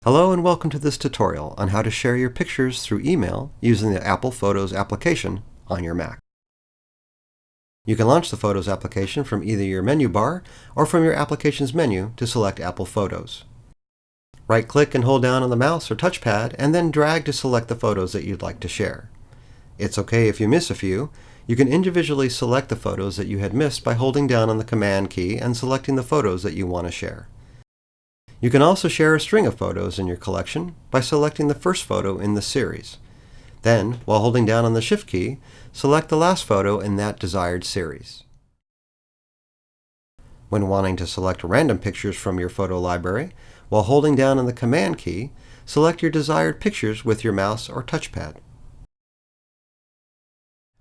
Hello and welcome to this tutorial on how to share your pictures through email using the Apple Photos application on your Mac. You can launch the Photos application from either your menu bar or from your application's menu to select Apple Photos. Right-click and hold down on the mouse or touchpad and then drag to select the photos that you'd like to share. It's okay if you miss a few. You can individually select the photos that you had missed by holding down on the Command key and selecting the photos that you want to share. You can also share a string of photos in your collection by selecting the first photo in the series. Then, while holding down on the Shift key, select the last photo in that desired series. When wanting to select random pictures from your photo library, while holding down on the Command key, select your desired pictures with your mouse or touchpad.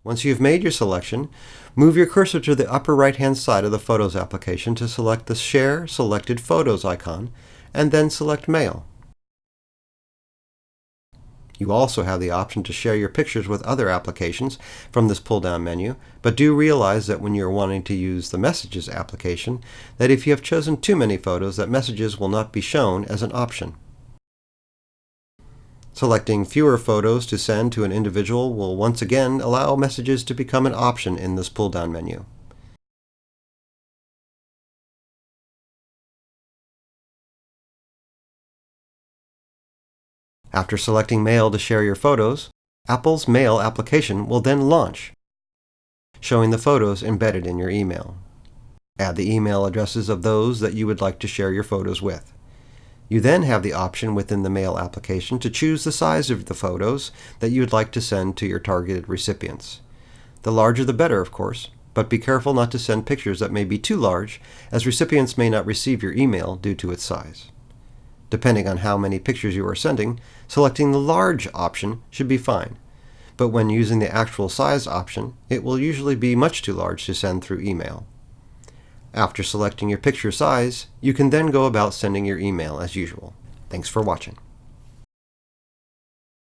Once you've made your selection, move your cursor to the upper right-hand side of the Photos application to select the Share Selected Photos icon, and then select Mail. You also have the option to share your pictures with other applications from this pull-down menu, but do realize that when you're wanting to use the Messages application, that if you have chosen too many photos, that Messages will not be shown as an option. Selecting fewer photos to send to an individual will once again allow Messages to become an option in this pull-down menu. After selecting Mail to share your photos, Apple's Mail application will then launch, showing the photos embedded in your email. Add the email addresses of those that you would like to share your photos with. You then have the option within the Mail application to choose the size of the photos that you would like to send to your targeted recipients. The larger the better, of course, but be careful not to send pictures that may be too large, as recipients may not receive your email due to its size. Depending on how many pictures you are sending, selecting the large option should be fine, but when using the actual size option, it will usually be much too large to send through email. After selecting your picture size, you can then go about sending your email as usual. Thanks for watching.